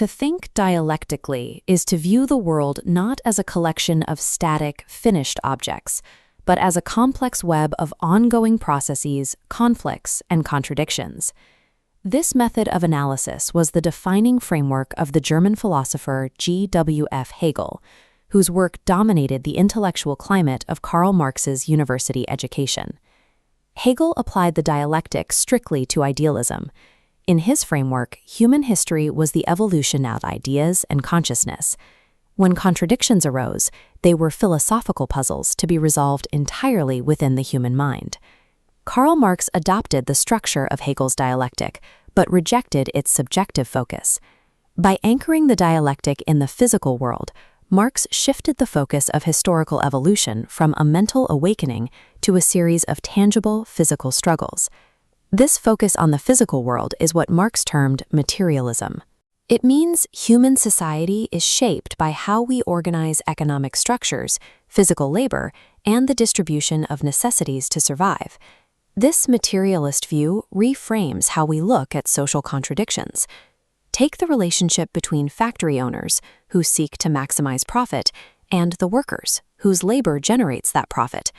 To think dialectically is to view the world not as a collection of static, finished objects, but as a complex web of ongoing processes, conflicts, and contradictions. This method of analysis was the defining framework of the German philosopher G.W.F. Hegel, whose work dominated the intellectual climate of Karl Marx's university education. Hegel applied the dialectic strictly to idealism. In his framework, human history was the evolution of ideas and consciousness. When contradictions arose, they were philosophical puzzles to be resolved entirely within the human mind. Karl Marx adopted the structure of Hegel's dialectic, but rejected its subjective focus. By anchoring the dialectic in the physical world, Marx shifted the focus of historical evolution from a mental awakening to a series of tangible physical struggles. This focus on the physical world is what Marx termed materialism. It means human society is shaped by how we organize economic structures, physical labor, and the distribution of necessities to survive. This materialist view reframes how we look at social contradictions. Take the relationship between factory owners, who seek to maximize profit, and the workers, whose labor generates that profit.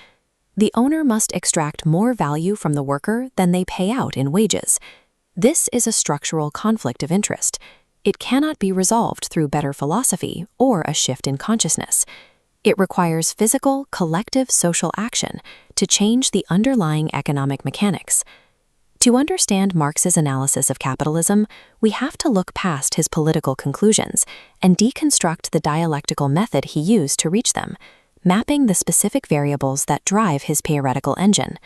The owner must extract more value from the worker than they pay out in wages. This is a structural conflict of interest. It cannot be resolved through better philosophy or a shift in consciousness. It requires physical, collective social action to change the underlying economic mechanics. To understand Marx's analysis of capitalism, we have to look past his political conclusions and deconstruct the dialectical method he used to reach them, mapping the specific variables that drive his theoretical engine.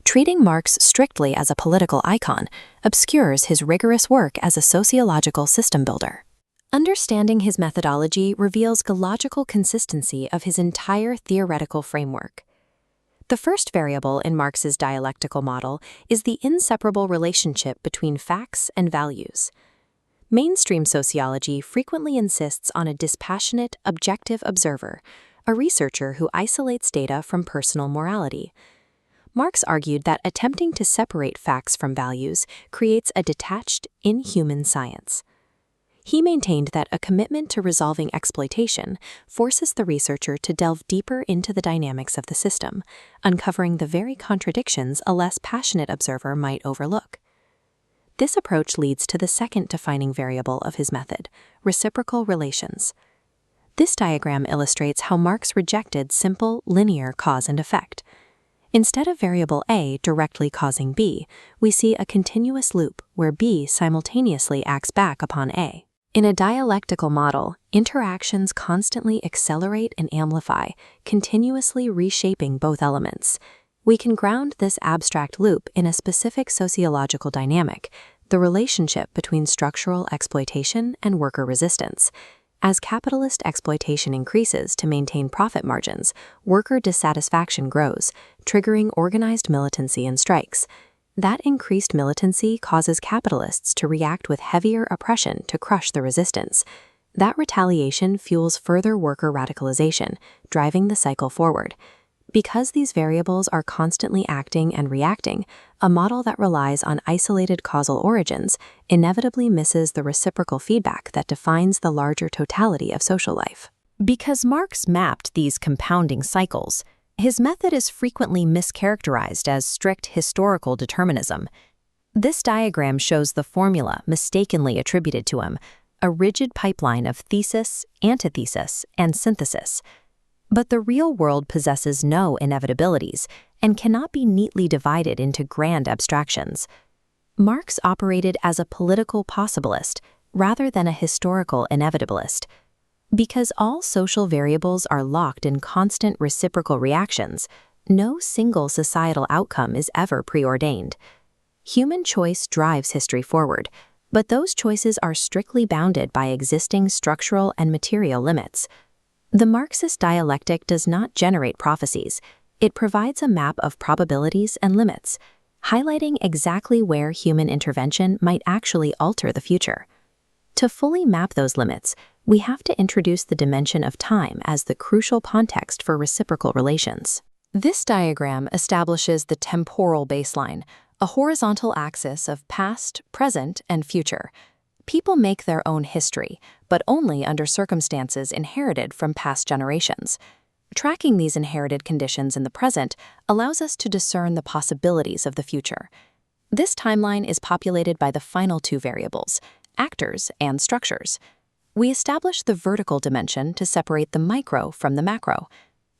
Treating Marx strictly as a political icon obscures his rigorous work as a sociological system builder. Understanding his methodology reveals the logical consistency of his entire theoretical framework. The first variable in Marx's dialectical model is the inseparable relationship between facts and values. Mainstream sociology frequently insists on a dispassionate, objective observer, a researcher who isolates data from personal morality. Marx argued that attempting to separate facts from values creates a detached, inhuman science. He maintained that a commitment to resolving exploitation forces the researcher to delve deeper into the dynamics of the system, uncovering the very contradictions a less passionate observer might overlook. This approach leads to the second defining variable of his method, reciprocal relations. This diagram illustrates how Marx rejected simple, linear cause and effect. Instead of variable A directly causing B, we see a continuous loop where B simultaneously acts back upon A. In a dialectical model, interactions constantly accelerate and amplify, continuously reshaping both elements. We can ground this abstract loop in a specific sociological dynamic, the relationship between structural exploitation and worker resistance. As capitalist exploitation increases to maintain profit margins, worker dissatisfaction grows, triggering organized militancy and strikes. That increased militancy causes capitalists to react with heavier oppression to crush the resistance. That retaliation fuels further worker radicalization, driving the cycle forward. Because these variables are constantly acting and reacting, a model that relies on isolated causal origins inevitably misses the reciprocal feedback that defines the larger totality of social life. Because Marx mapped these compounding cycles, his method is frequently mischaracterized as strict historical determinism. This diagram shows the formula mistakenly attributed to him, a rigid pipeline of thesis, antithesis, and synthesis. But the real world possesses no inevitabilities and cannot be neatly divided into grand abstractions. Marx operated as a political possibilist rather than a historical inevitabilist. Because all social variables are locked in constant reciprocal reactions, no single societal outcome is ever preordained. Human choice drives history forward, but those choices are strictly bounded by existing structural and material limits. The Marxist dialectic does not generate prophecies. It provides a map of probabilities and limits, highlighting exactly where human intervention might actually alter the future. To fully map those limits, we have to introduce the dimension of time as the crucial context for reciprocal relations. This diagram establishes the temporal baseline, a horizontal axis of past, present, and future. People make their own history, but only under circumstances inherited from past generations. Tracking these inherited conditions in the present allows us to discern the possibilities of the future. This timeline is populated by the final two variables, actors and structures. We establish the vertical dimension to separate the micro from the macro.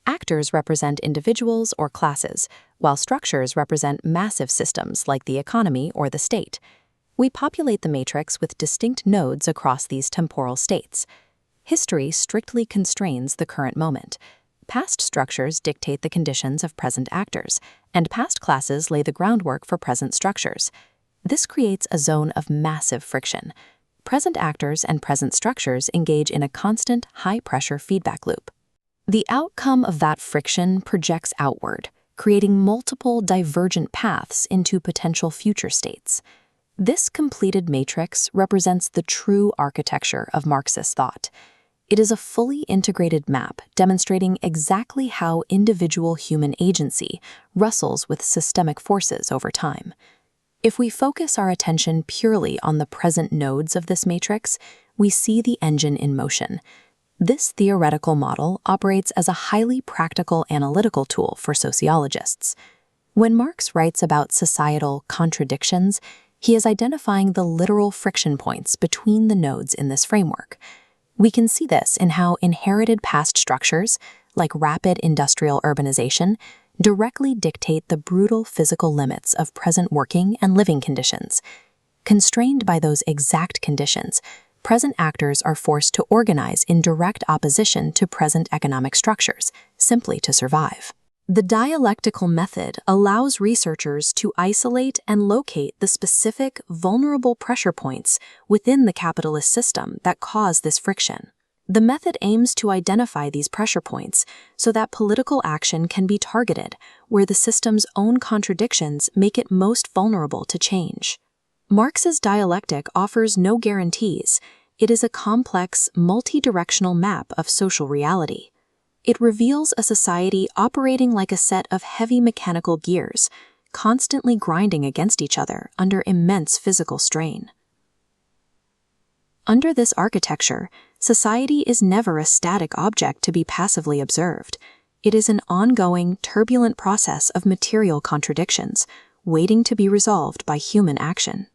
Actors represent individuals or classes, while structures represent massive systems like the economy or the state. We populate the matrix with distinct nodes across these temporal states. History strictly constrains the current moment. Past structures dictate the conditions of present actors, and past classes lay the groundwork for present structures. This creates a zone of massive friction. Present actors and present structures engage in a constant, high-pressure feedback loop. The outcome of that friction projects outward, creating multiple divergent paths into potential future states. This completed matrix represents the true architecture of Marxist thought. It is a fully integrated map demonstrating exactly how individual human agency wrestles with systemic forces over time. If we focus our attention purely on the present nodes of this matrix, we see the engine in motion. This theoretical model operates as a highly practical analytical tool for sociologists. When Marx writes about societal contradictions, he is identifying the literal friction points between the nodes in this framework. We can see this in how inherited past structures, like rapid industrial urbanization, directly dictate the brutal physical limits of present working and living conditions. Constrained by those exact conditions, present actors are forced to organize in direct opposition to present economic structures, simply to survive. The dialectical method allows researchers to isolate and locate the specific, vulnerable pressure points within the capitalist system that cause this friction. The method aims to identify these pressure points so that political action can be targeted where the system's own contradictions make it most vulnerable to change. Marx's dialectic offers no guarantees. It is a complex, multi-directional map of social reality. It reveals a society operating like a set of heavy mechanical gears, constantly grinding against each other under immense physical strain. Under this architecture, society is never a static object to be passively observed. It is an ongoing, turbulent process of material contradictions, waiting to be resolved by human action.